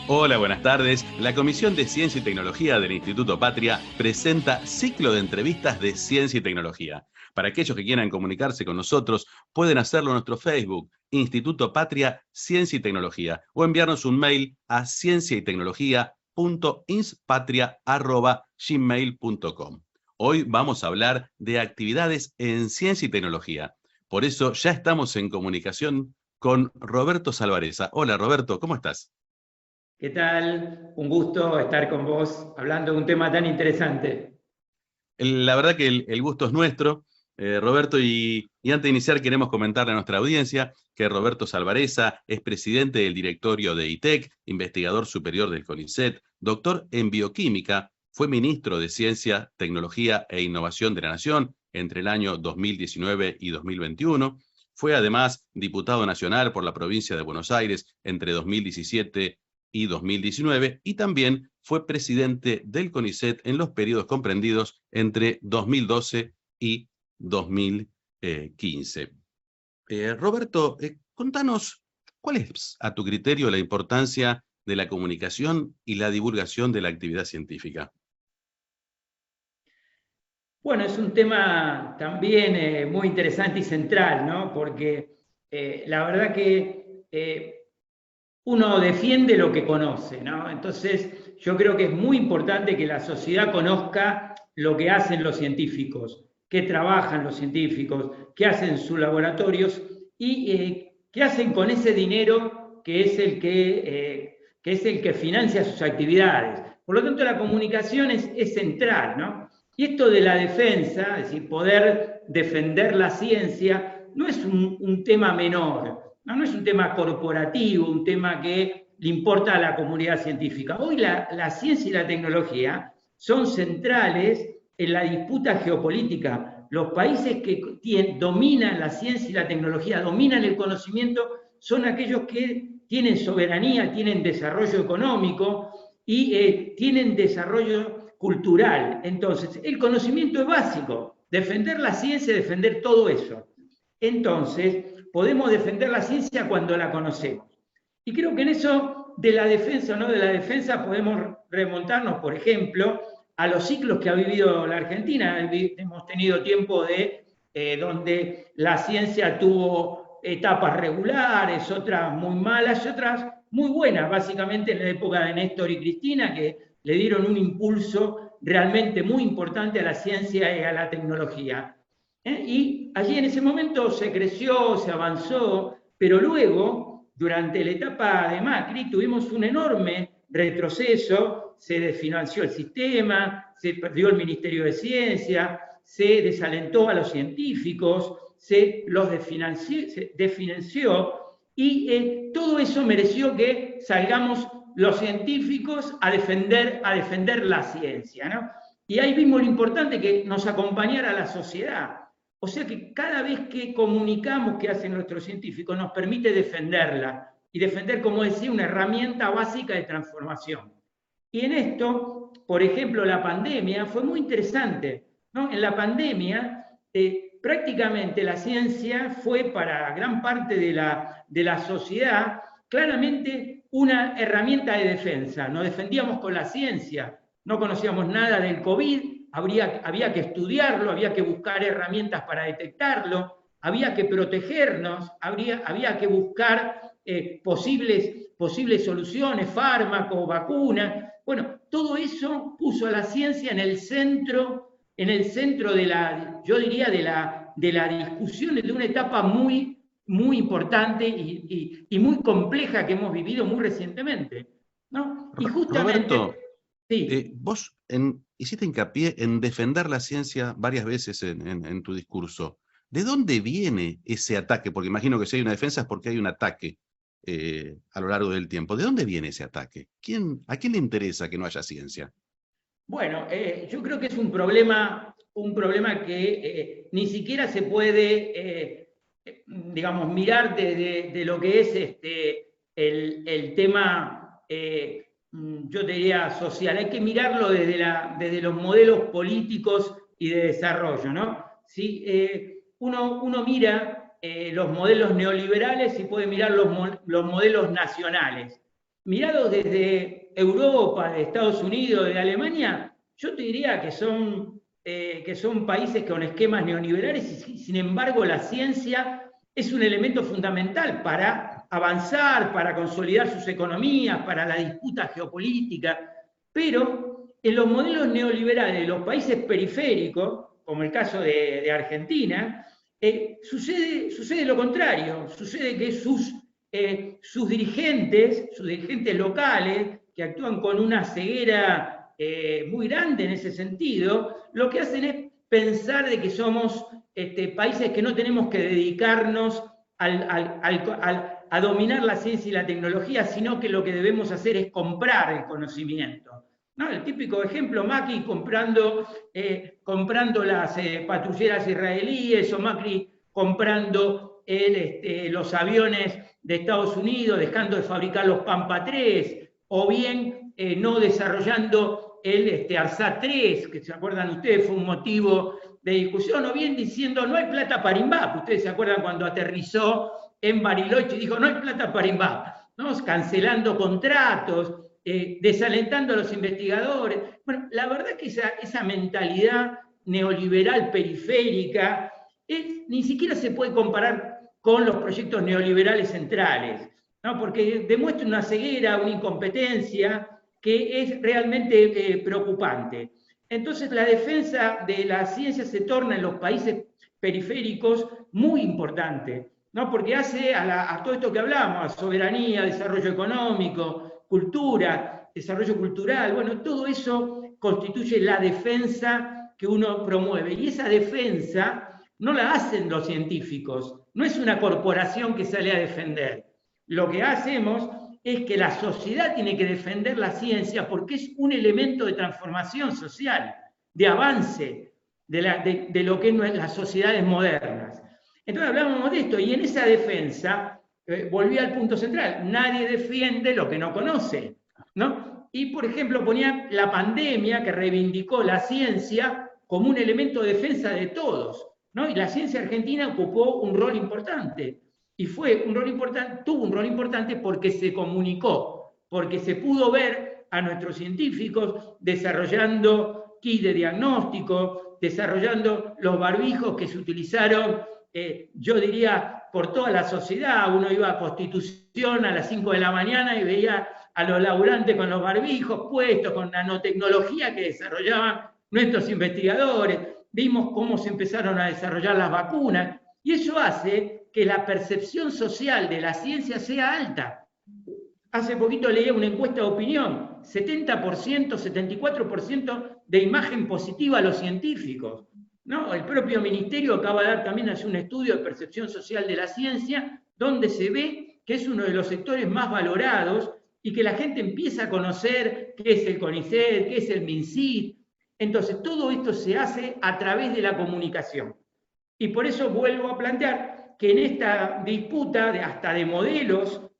Hola, buenas tardes. La Comisión de Ciencia y Tecnología del Instituto Patria presenta ciclo de entrevistas de ciencia y tecnología. Para aquellos que quieran comunicarse con nosotros, pueden hacerlo en nuestro Facebook, Instituto Patria Ciencia y Tecnología, o enviarnos un mail a cienciaytecnología.inspatria@gmail.com. Hoy vamos a hablar de actividades en ciencia y tecnología. Por eso ya estamos en comunicación con Roberto Salvareza. Hola, Roberto, ¿cómo estás? ¿Qué tal? Un gusto estar con vos hablando de un tema tan interesante. La verdad que el gusto es nuestro, Roberto, y antes de iniciar queremos comentarle a nuestra audiencia que Roberto Salvareza es presidente del directorio de ITEC, investigador superior del CONICET, doctor en bioquímica, fue ministro de Ciencia, Tecnología e Innovación de la Nación entre el año 2019 y 2021, fue además diputado nacional por la provincia de Buenos Aires entre 2017 y 2019, y también fue presidente del CONICET en los periodos comprendidos entre 2012 y 2015. Roberto, contanos, ¿cuál es a tu criterio la importancia de la comunicación y la divulgación de la actividad científica? Bueno, es un tema también muy interesante y central, ¿no? Porque la verdad que uno defiende lo que conoce, ¿no? Entonces, yo creo que es muy importante que la sociedad conozca lo que hacen los científicos, qué trabajan los científicos, qué hacen en sus laboratorios y qué hacen con ese dinero que es el que financia sus actividades. Por lo tanto, la comunicación es central, ¿no? Y esto de la defensa, es decir, poder defender la ciencia, no es un tema menor, no es un tema corporativo, un tema que le importa a la comunidad científica. Hoy la ciencia y la tecnología son centrales en la disputa geopolítica. Los países que dominan la ciencia y la tecnología, dominan el conocimiento, son aquellos que tienen soberanía, tienen desarrollo económico y tienen desarrollo cultural. Entonces, el conocimiento es básico. Defender la ciencia, defender todo eso. Entonces, podemos defender la ciencia cuando la conocemos. Y creo que en eso de la defensa o no de la defensa podemos remontarnos, por ejemplo, a los ciclos que ha vivido la Argentina. Hemos tenido tiempo donde la ciencia tuvo etapas regulares, otras muy malas y otras muy buenas, básicamente en la época de Néstor y Cristina, que le dieron un impulso realmente muy importante a la ciencia y a la tecnología. Y allí en ese momento se creció, se avanzó, pero luego, durante la etapa de Macri, tuvimos un enorme retroceso, se desfinanció el sistema, se perdió el Ministerio de Ciencia, se desalentó a los científicos, se los desfinanció y todo eso mereció que salgamos los científicos a defender la ciencia, ¿no? Y ahí vimos lo importante que nos acompañara la sociedad. O sea que cada vez que comunicamos qué hacen nuestros científicos nos permite defenderla y defender, como decía, una herramienta básica de transformación. Y en esto, por ejemplo, la pandemia fue muy interesante, ¿no? En la pandemia, prácticamente la ciencia fue para gran parte de la sociedad claramente una herramienta de defensa. Nos defendíamos con la ciencia, no conocíamos nada del COVID, había que estudiarlo, había que buscar herramientas para detectarlo, había que protegernos, había que buscar posibles soluciones, fármacos, vacunas. Bueno, todo eso puso a la ciencia en el centro de la, yo diría, de la discusión, de una etapa muy, muy importante y muy compleja que hemos vivido muy recientemente, ¿no? Y justamente, Roberto, sí. hiciste hincapié en defender la ciencia varias veces en tu discurso. ¿De dónde viene ese ataque? Porque imagino que si hay una defensa es porque hay un ataque a lo largo del tiempo. ¿De dónde viene ese ataque? ¿A quién le interesa que no haya ciencia? Bueno, yo creo que es un problema que ni siquiera se puede, digamos, mirar de lo que es el tema, yo diría, social. Hay que mirarlo desde los modelos políticos y de desarrollo, ¿no? Si uno mira los modelos neoliberales y puede mirar los modelos nacionales. mirados desde Europa, de Estados Unidos, de Alemania, yo te diría que son países con esquemas neoliberales y sin embargo la ciencia es un elemento fundamental para avanzar, para consolidar sus economías, para la disputa geopolítica, pero en los modelos neoliberales de los países periféricos, como el caso de Argentina, sucede lo contrario, sucede que sus dirigentes locales, que actúan con una ceguera muy grande en ese sentido, lo que hacen es pensar de que somos países que no tenemos que dedicarnos a dominar la ciencia y la tecnología, sino que lo que debemos hacer es comprar el conocimiento. ¿No? El típico ejemplo, Macri comprando las patrulleras israelíes, o Macri comprando los aviones de Estados Unidos, dejando de fabricar los Pampa 3, o bien no desarrollando el ARSAT 3, que se acuerdan ustedes, fue un motivo de discusión, o bien diciendo no hay plata para INVAP. Ustedes se acuerdan cuando aterrizó en Bariloche y dijo no hay plata para INVAP, ¿no? Cancelando contratos, desalentando a los investigadores. Bueno, la verdad es que esa mentalidad neoliberal periférica ni siquiera se puede comparar con los proyectos neoliberales centrales, ¿no? Porque demuestra una ceguera, una incompetencia que es realmente preocupante. Entonces, la defensa de la ciencia se torna en los países periféricos muy importante, ¿no? Porque hace a todo esto que hablamos, a soberanía, desarrollo económico, cultura, desarrollo cultural, bueno, todo eso constituye la defensa que uno promueve. Y esa defensa no la hacen los científicos, no es una corporación que sale a defender. Lo que hacemos es que la sociedad tiene que defender la ciencia porque es un elemento de transformación social, de avance de lo que es las sociedades modernas. Entonces hablábamos de esto, y en esa defensa, volví al punto central, nadie defiende lo que no conoce, ¿no? Y, por ejemplo, ponía la pandemia, que reivindicó la ciencia como un elemento de defensa de todos, ¿no? Y la ciencia argentina ocupó un rol importante, y tuvo un rol importante porque se comunicó, porque se pudo ver a nuestros científicos desarrollando kits de diagnóstico, desarrollando los barbijos que se utilizaron, yo diría, por toda la sociedad. Uno iba a Constitución a las 5 de la mañana y veía a los laburantes con los barbijos puestos, con nanotecnología que desarrollaban nuestros investigadores. Vimos cómo se empezaron a desarrollar las vacunas, y eso hace que la percepción social de la ciencia sea alta. Hace poquito leí una encuesta de opinión, 70%, 74% de imagen positiva a los científicos, ¿no? El propio ministerio acaba de dar también hace un estudio de percepción social de la ciencia, donde se ve que es uno de los sectores más valorados y que la gente empieza a conocer qué es el CONICET, qué es el MinCit. Entonces, todo esto se hace a través de la comunicación. Y por eso vuelvo a plantear que en esta disputa hasta de modelos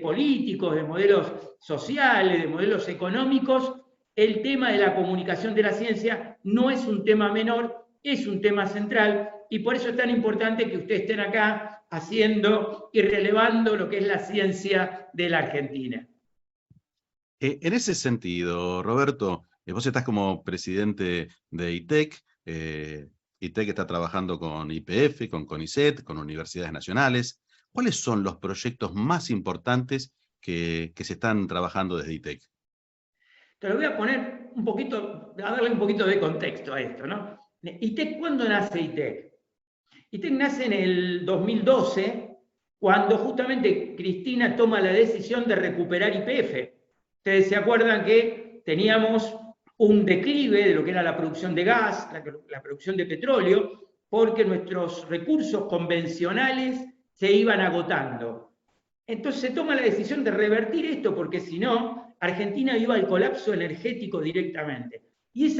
políticos, de modelos sociales, de modelos económicos, el tema de la comunicación de la ciencia no es un tema menor, es un tema central, y por eso es tan importante que ustedes estén acá haciendo y relevando lo que es la ciencia de la Argentina. En ese sentido, Roberto, vos estás como presidente de ITEC. ITEC está trabajando con YPF, con CONICET, con universidades nacionales. ¿Cuáles son los proyectos más importantes que se están trabajando desde ITEC? Te lo voy a poner un poquito, a darle un poquito de contexto a esto, ¿no? ITEC, ¿cuándo nace ITEC? ITEC nace en el 2012, cuando justamente Cristina toma la decisión de recuperar YPF. Ustedes se acuerdan que teníamos un declive de lo que era la producción de gas, la producción de petróleo, porque nuestros recursos convencionales se iban agotando. Entonces se toma la decisión de revertir esto, porque si no, Argentina iba al colapso energético directamente. Y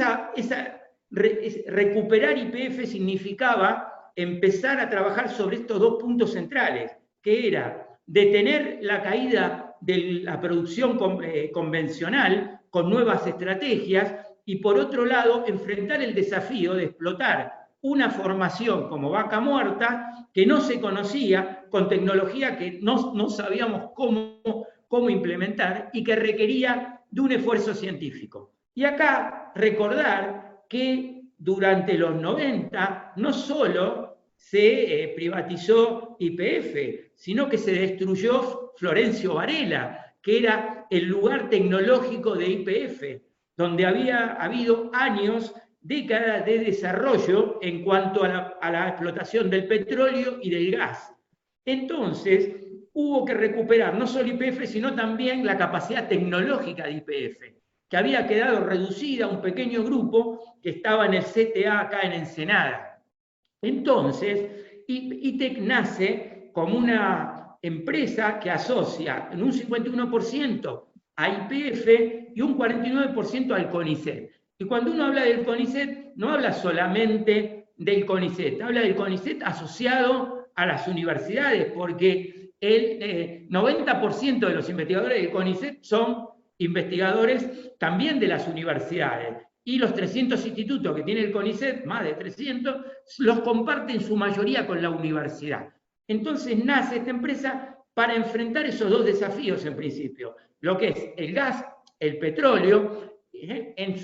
recuperar YPF significaba empezar a trabajar sobre estos dos puntos centrales, que era detener la caída de la producción convencional con nuevas estrategias, y por otro lado, enfrentar el desafío de explotar una formación como Vaca Muerta que no se conocía, con tecnología que no sabíamos cómo cómo implementar y que requería de un esfuerzo científico. Y acá recordar que durante los 90 no solo se privatizó YPF, sino que se destruyó Florencio Varela, que era el lugar tecnológico de YPF, donde había habido años, décadas de desarrollo en cuanto a la explotación del petróleo y del gas. Entonces, hubo que recuperar no solo YPF, sino también la capacidad tecnológica de YPF, que había quedado reducida a un pequeño grupo que estaba en el CTA acá en Ensenada. Entonces, ITEC nace como una empresa que asocia en un 51% a YPF y un 49% al CONICET. Y cuando uno habla del CONICET, no habla solamente del CONICET, habla del CONICET asociado a las universidades, porque el 90% de los investigadores del CONICET son investigadores también de las universidades. Y los 300 institutos que tiene el CONICET, más de 300, los comparten en su mayoría con la universidad. Entonces nace esta empresa para enfrentar esos dos desafíos en principio, lo que es el gas, el petróleo, en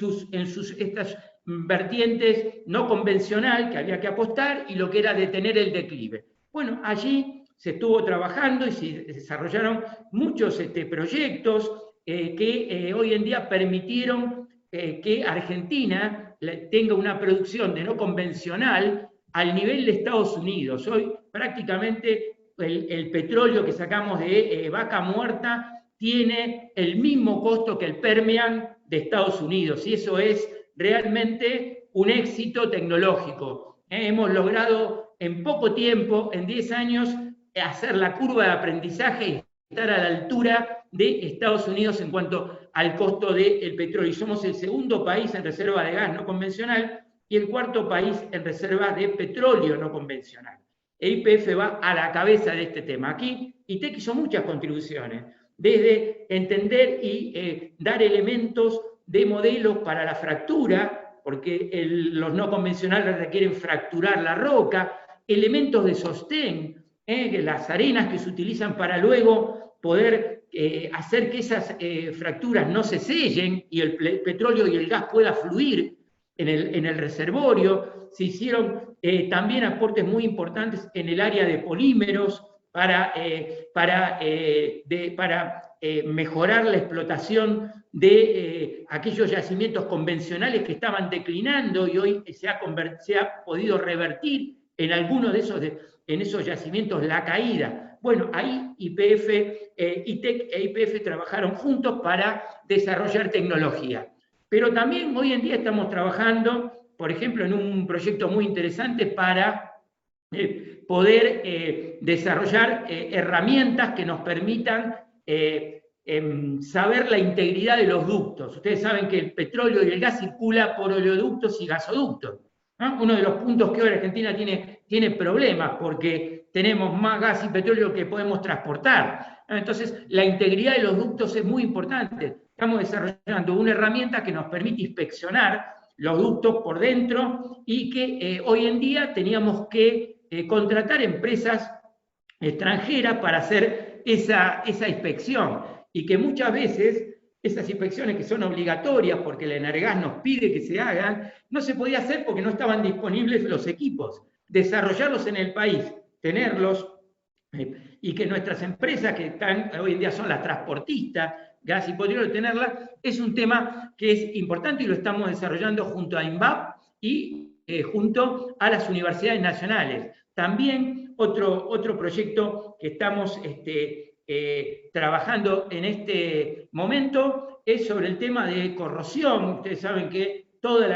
estas vertientes no convencional que había que apostar y lo que era detener el declive. Bueno, allí se estuvo trabajando y se desarrollaron muchos proyectos que hoy en día permitieron que Argentina tenga una producción de no convencional al nivel de Estados Unidos. Hoy prácticamente el petróleo que sacamos de vaca muerta tiene el mismo costo que el Permian de Estados Unidos, y eso es realmente un éxito tecnológico. Hemos logrado en poco tiempo, en 10 años, hacer la curva de aprendizaje y estar a la altura de Estados Unidos en cuanto al costo del petróleo. Y somos el segundo país en reserva de gas no convencional y el cuarto país en reserva de petróleo no convencional. YPF va a la cabeza de este tema. Aquí ITEC hizo muchas contribuciones, desde entender y dar elementos de modelos para la fractura, porque los no convencionales requieren fracturar la roca, elementos de sostén, las arenas que se utilizan para luego poder hacer que esas fracturas no se sellen y el petróleo y el gas pueda fluir en el reservorio. Se hicieron también aportes muy importantes en el área de polímeros para mejorar la explotación de aquellos yacimientos convencionales que estaban declinando y hoy se ha podido revertir en algunos de esos yacimientos la caída. Bueno, ahí YPF, ITEC e YPF trabajaron juntos para desarrollar tecnología. Pero también hoy en día estamos trabajando, por ejemplo, en un proyecto muy interesante para poder desarrollar herramientas que nos permitan saber la integridad de los ductos. Ustedes saben que el petróleo y el gas circula por oleoductos y gasoductos, ¿no? Uno de los puntos que hoy Argentina tiene problemas porque tenemos más gas y petróleo que podemos transportar. Entonces, la integridad de los ductos es muy importante. Estamos desarrollando una herramienta que nos permite inspeccionar los ductos por dentro y que hoy en día teníamos que contratar empresas extranjeras para hacer esa inspección y que muchas veces esas inspecciones que son obligatorias porque la Energas nos pide que se hagan, no se podía hacer porque no estaban disponibles los equipos. Desarrollarlos en el país, tenerlos y que nuestras empresas que están hoy en día son las transportistas, gas y petróleo, tenerlas, es un tema que es importante y lo estamos desarrollando junto a INVAP y junto a las universidades nacionales. También otro proyecto que estamos trabajando en este momento es sobre el tema de corrosión. Ustedes saben que todos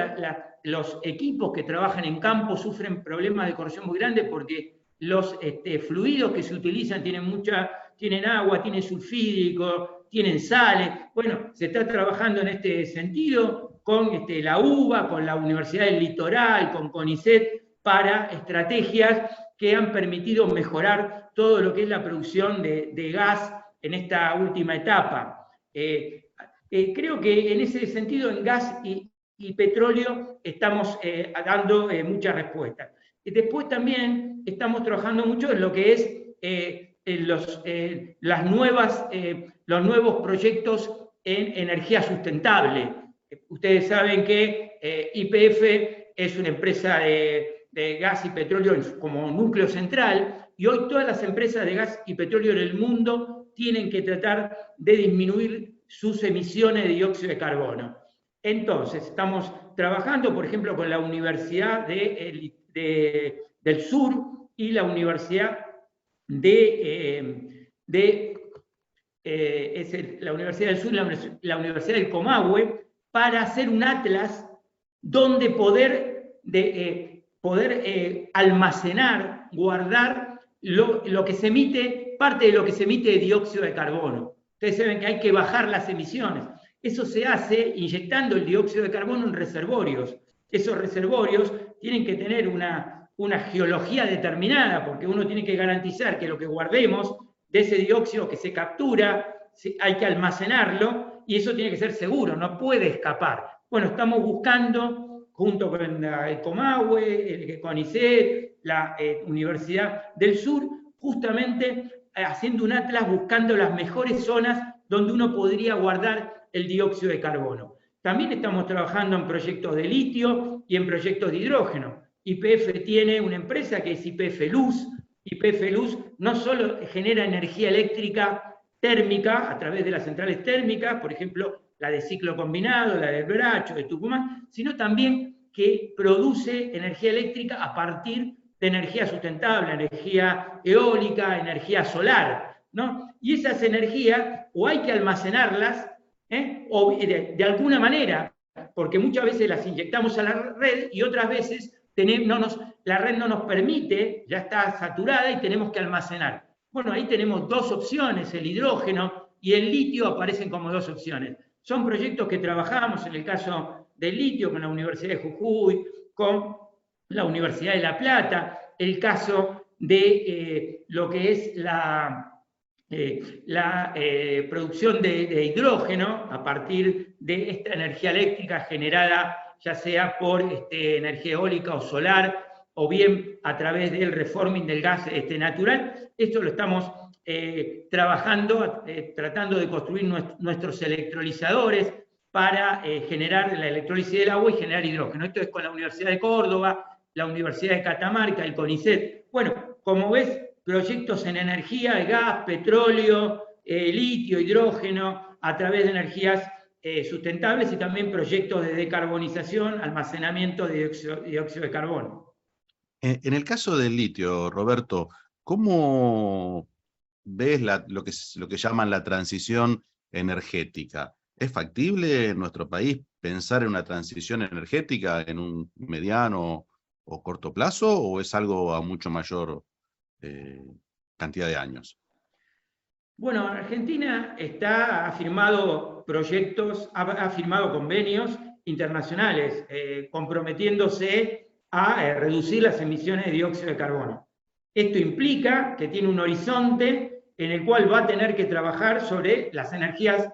los equipos que trabajan en campo sufren problemas de corrosión muy grandes porque los fluidos que se utilizan tienen agua, tienen sulfídrico, tienen sales. Bueno, se está trabajando en este sentido con la UBA, con la Universidad del Litoral, con CONICET, para estrategias que han permitido mejorar todo lo que es la producción de gas en esta última etapa. Creo que en ese sentido, en gas y petróleo, estamos dando muchas respuestas. Después también estamos trabajando mucho en lo que es los nuevos proyectos en energía sustentable. Ustedes saben que YPF es una empresa de gas y petróleo como núcleo central, y hoy todas las empresas de gas y petróleo en el mundo tienen que tratar de disminuir sus emisiones de dióxido de carbono. Entonces, estamos trabajando, por ejemplo, con la Universidad del Sur y la Universidad la Universidad del Sur y la Universidad del Comahue, para hacer un atlas donde poder almacenar, guardar lo que se emite, parte de lo que se emite de dióxido de carbono. Ustedes saben que hay que bajar las emisiones. Eso se hace inyectando el dióxido de carbono en reservorios. Esos reservorios tienen que tener una geología determinada, porque uno tiene que garantizar que lo que guardemos de ese dióxido que se captura, hay que almacenarlo, y eso tiene que ser seguro, no puede escapar. Bueno, estamos buscando, junto con el Comahue, el CONICET, la Universidad del Sur, justamente haciendo un atlas buscando las mejores zonas donde uno podría guardar el dióxido de carbono. También estamos trabajando en proyectos de litio y en proyectos de hidrógeno. YPF tiene una empresa que es YPF Luz. YPF Luz no solo genera energía eléctrica térmica a través de las centrales térmicas, por ejemplo, la de ciclo combinado, la del Bracho, de Tucumán, sino también que produce energía eléctrica a partir de energía sustentable, energía eólica, energía solar, ¿no? Y esas energías o hay que almacenarlas, o de alguna manera, porque muchas veces las inyectamos a la red y otras veces la red no nos permite, ya está saturada y tenemos que almacenar. Bueno, ahí tenemos dos opciones, el hidrógeno y el litio aparecen como dos opciones. Son proyectos que trabajamos, en el caso del litio, con la Universidad de Jujuy, con la Universidad de La Plata, el caso de lo que es la producción de hidrógeno a partir de esta energía eléctrica generada ya sea por energía eólica o solar, o bien a través del reforming del gas natural. Esto lo estamos trabajando, tratando de construir nuestros electrolizadores para generar la electrólisis del agua y generar hidrógeno. Esto es con la Universidad de Córdoba, la Universidad de Catamarca, el CONICET. Bueno, como ves, proyectos en energía, de gas, petróleo, litio, hidrógeno, a través de energías sustentables, y también proyectos de decarbonización, almacenamiento de dióxido de carbono. En el caso del litio, Roberto, ¿cómo ves lo que llaman la transición energética? ¿Es factible en nuestro país pensar en una transición energética en un mediano o corto plazo, o es algo a mucho mayor cantidad de años? Bueno, Argentina ha firmado proyectos, ha firmado convenios internacionales comprometiéndose a reducir las emisiones de dióxido de carbono. Esto implica que tiene un horizonte en el cual va a tener que trabajar sobre las energías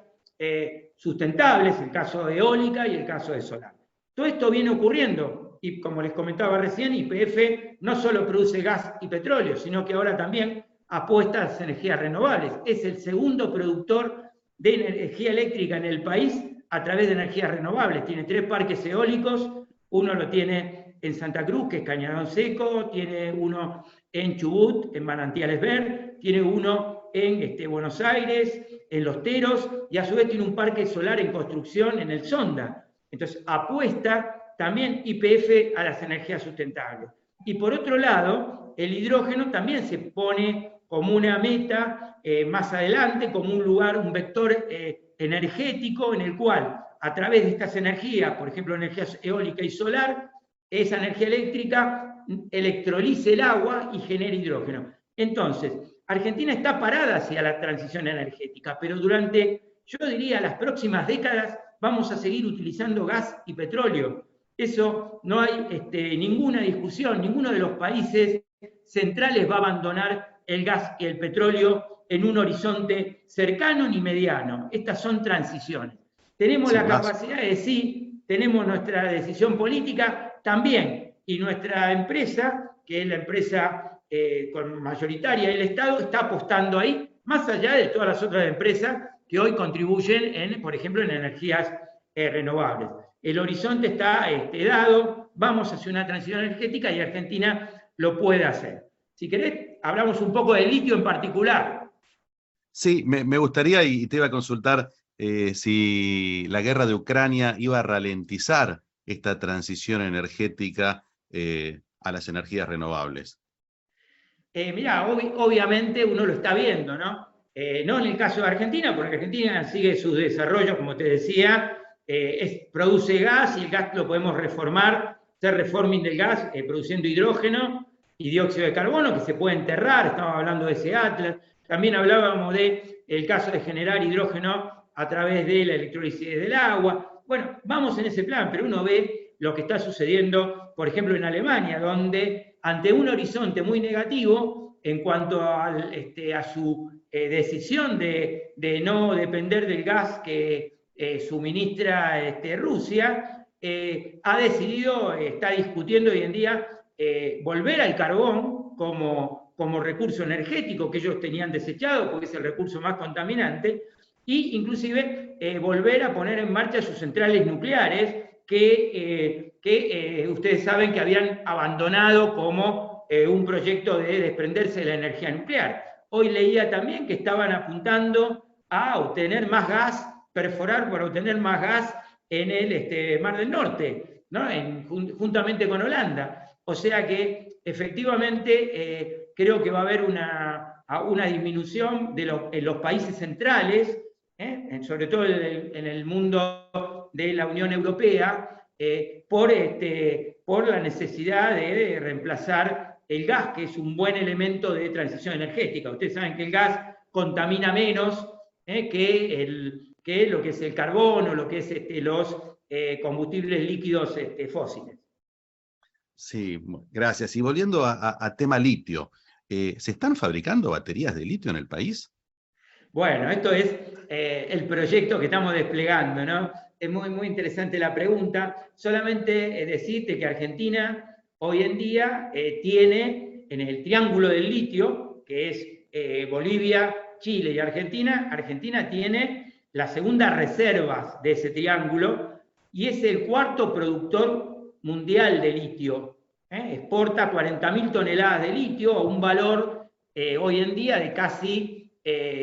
sustentables, el caso de eólica y el caso de solar. Todo esto viene ocurriendo y, como les comentaba recién, YPF no solo produce gas y petróleo, sino que ahora también apuesta a las energías renovables. Es el segundo productor de energía eléctrica en el país a través de energías renovables. Tiene 3 parques eólicos, uno lo tiene en Santa Cruz, que es Cañadón Seco, tiene uno en Chubut, en Manantiales Ver, tiene uno en Buenos Aires, en Los Teros, y a su vez tiene un parque solar en construcción en el Sonda. Entonces apuesta también YPF a las energías sustentables. Y por otro lado, el hidrógeno también se pone como una meta más adelante, como un lugar, un vector energético en el cual, a través de estas energías, por ejemplo, energías eólica y solar, esa energía eléctrica electrolice el agua y genera hidrógeno. Entonces, Argentina está parada hacia la transición energética, pero durante, yo diría, las próximas décadas vamos a seguir utilizando gas y petróleo. Eso no hay ninguna discusión, ninguno de los países centrales va a abandonar el gas y el petróleo en un horizonte cercano ni mediano. Estas son transiciones. Tenemos la capacidad de sí, tenemos nuestra decisión política también, y nuestra empresa que es la empresa con mayoritaria del Estado, está apostando ahí, más allá de todas las otras empresas que hoy contribuyen, por ejemplo, en energías renovables. El horizonte está dado, vamos hacia una transición energética y Argentina lo puede hacer. Si querés, hablamos un poco del litio en particular. Sí, me gustaría y te iba a consultar si la guerra de Ucrania iba a ralentizar esta transición energética a las energías renovables. Mirá, obviamente uno lo está viendo, ¿no? No en el caso de Argentina, porque Argentina sigue sus desarrollos, como te decía, produce gas y el gas lo podemos reformar, hacer reforming del gas, produciendo hidrógeno y dióxido de carbono que se puede enterrar, estamos hablando de ese Atlas. También hablábamos del caso de generar hidrógeno a través de la electrólisis del agua. Bueno, vamos en ese plan, pero uno ve lo que está sucediendo, por ejemplo, en Alemania, donde ante un horizonte muy negativo en cuanto a su decisión de no depender del gas que suministra Rusia, ha decidido, está discutiendo hoy en día volver al carbón como recurso energético que ellos tenían desechado, porque es el recurso más contaminante, e inclusive volver a poner en marcha sus centrales nucleares que ustedes saben que habían abandonado como un proyecto de desprenderse de la energía nuclear. Hoy leía también que estaban apuntando a obtener más gas, perforar para obtener más gas en el Mar del Norte, ¿no? Juntamente con Holanda. O sea que efectivamente creo que va a haber una disminución en los países centrales, sobre todo en el mundo de la Unión Europea, por la necesidad de reemplazar el gas, que es un buen elemento de transición energética. Ustedes saben que el gas contamina menos que lo que es el carbón o lo que es los combustibles líquidos fósiles. Sí, gracias. Y volviendo a tema litio, ¿se están fabricando baterías de litio en el país? Bueno, esto es el proyecto que estamos desplegando, ¿no? Es muy, muy interesante la pregunta. Solamente decirte que Argentina hoy en día tiene en el triángulo del litio, que es Bolivia, Chile y Argentina, Argentina tiene las segundas reservas de ese triángulo y es el cuarto productor mundial de litio. Exporta 40.000 toneladas de litio a un valor hoy en día de casi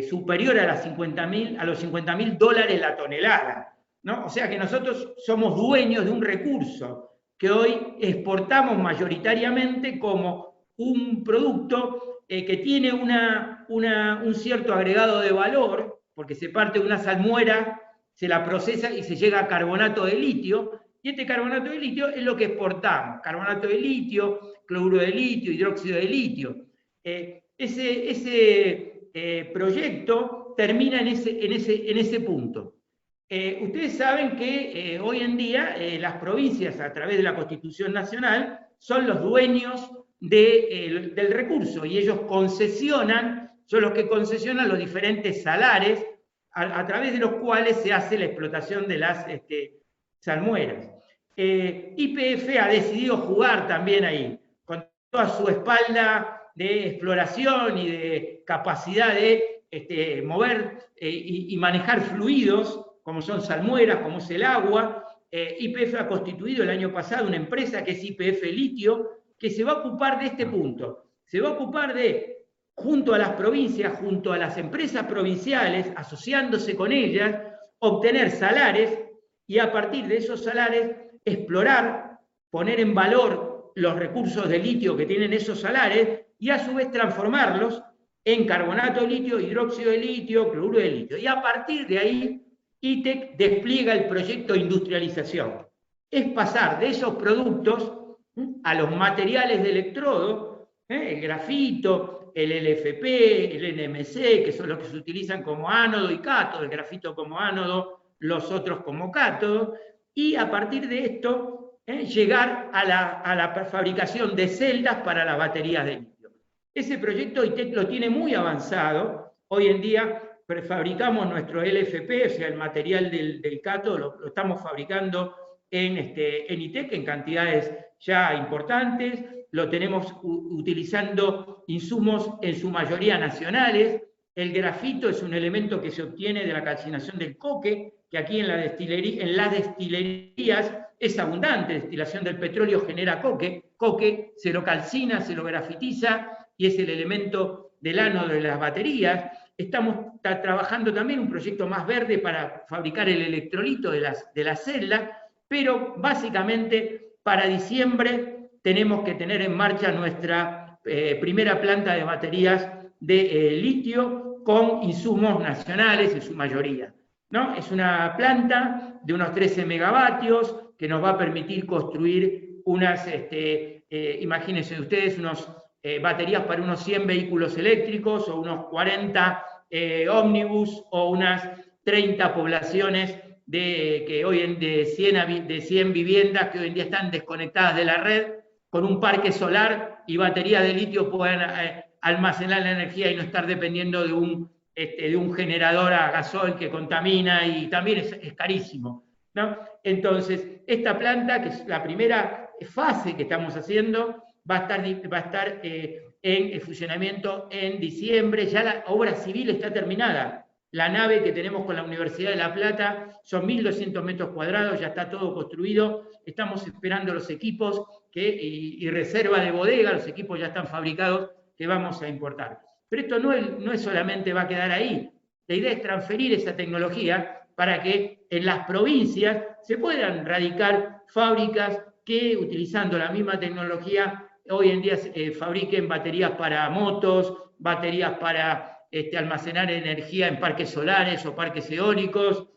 superior a los $50.000 la tonelada, ¿no? O sea que nosotros somos dueños de un recurso que hoy exportamos mayoritariamente como un producto que tiene un cierto agregado de valor, porque se parte de una salmuera, se la procesa y se llega a carbonato de litio, y este carbonato de litio es lo que exportamos, carbonato de litio, cloruro de litio, hidróxido de litio. Ese proyecto termina en ese punto. Ustedes saben que hoy en día las provincias, a través de la Constitución Nacional, son los dueños del recurso y ellos son los que concesionan los diferentes salares a través de los cuales se hace la explotación de las salmueras. YPF ha decidido jugar también ahí, con toda su espalda de exploración y de capacidad de mover y manejar fluidos, como son salmueras, como es el agua. YPF ha constituido el año pasado una empresa que es YPF Litio, que se va a ocupar de este punto. Se va a ocupar de, junto a las provincias, junto a las empresas provinciales, asociándose con ellas, obtener salares y a partir de esos salares explorar, poner en valor los recursos de litio que tienen esos salares y a su vez transformarlos en carbonato de litio, hidróxido de litio, cloruro de litio. Y a partir de ahí, ITEC despliega el proyecto de industrialización. Es pasar de esos productos a los materiales de electrodo, el grafito, el LFP, el NMC, que son los que se utilizan como ánodo y cátodo, el grafito como ánodo, los otros como cátodo, y a partir de esto llegar a la fabricación de celdas para las baterías de litio. Ese proyecto ITEC lo tiene muy avanzado. Hoy en día prefabricamos nuestro LFP, o sea, el material del cátodo, lo estamos fabricando en ITEC en cantidades ya importantes. lo tenemos utilizando insumos en su mayoría nacionales. El grafito es un elemento que se obtiene de la calcinación del coque, que aquí en las destilerías es abundante. Destilación del petróleo genera coque. Coque se lo calcina, se lo grafitiza y es el elemento del ánodo de las baterías. Estamos trabajando también un proyecto más verde para fabricar el electrolito de las celdas, pero básicamente para diciembre tenemos que tener en marcha nuestra primera planta de baterías de litio con insumos nacionales en su mayoría, ¿no? Es una planta de unos 13 megavatios que nos va a permitir construir unas, imagínense ustedes, baterías para unos 100 vehículos eléctricos o unos 40 ómnibus o unas 30 poblaciones de 100 viviendas que hoy en día están desconectadas de la red, con un parque solar y baterías de litio puedan almacenar la energía y no estar dependiendo de un generador a gasol que contamina y también es carísimo, ¿no? Entonces, esta planta, que es la primera fase que estamos haciendo, va a estar en funcionamiento en diciembre. Ya la obra civil está terminada. La nave que tenemos con la Universidad de La Plata son 1.200 metros cuadrados, ya está todo construido. Estamos esperando los equipos y reserva de bodega, los equipos ya están fabricados que vamos a importar. Pero esto no es solamente va a quedar ahí. La idea es transferir esa tecnología para que en las provincias se puedan radicar fábricas que, utilizando la misma tecnología, hoy en día fabriquen baterías para motos, baterías para almacenar energía en parques solares o parques eólicos,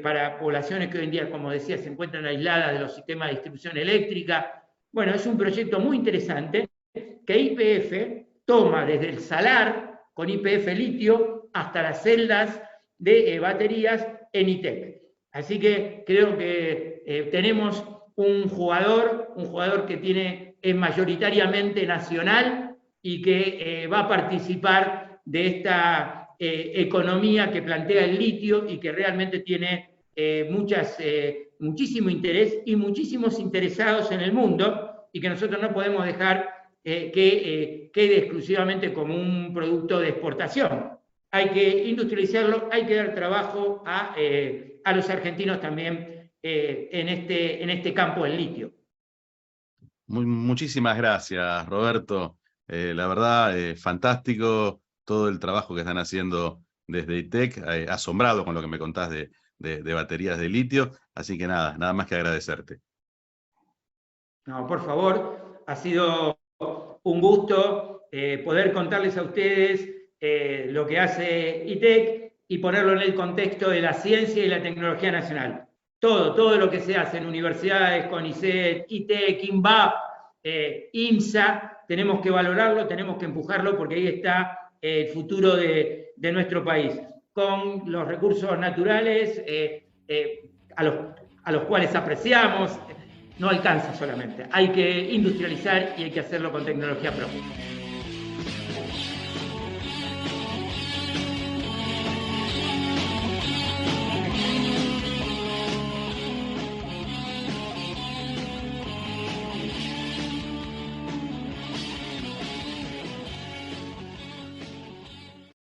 para poblaciones que hoy en día, como decía, se encuentran aisladas de los sistemas de distribución eléctrica. Bueno, es un proyecto muy interesante que YPF toma desde el salar con YPF litio hasta las celdas de baterías en ITEC. Así que creo que tenemos un jugador que es mayoritariamente nacional y que va a participar de esta economía que plantea el litio y que realmente tiene muchísimo interés y muchísimos interesados en el mundo, y que nosotros no podemos dejar que quede exclusivamente como un producto de exportación. Hay que industrializarlo, hay que dar trabajo a los argentinos también en este campo del litio. Muchísimas gracias, Roberto. La verdad, fantástico todo el trabajo que están haciendo desde ITEC, asombrado con lo que me contás de baterías de litio, así que nada más que agradecerte. No, por favor, ha sido un gusto poder contarles a ustedes lo que hace ITEC y ponerlo en el contexto de la ciencia y la tecnología nacional. Todo lo que se hace en universidades, CONICET, ITEC, INVAP, IMSA, tenemos que valorarlo, tenemos que empujarlo, porque ahí está el futuro de nuestro país, con los recursos naturales a los cuales apreciamos. No alcanza solamente, hay que industrializar y hay que hacerlo con tecnología propia.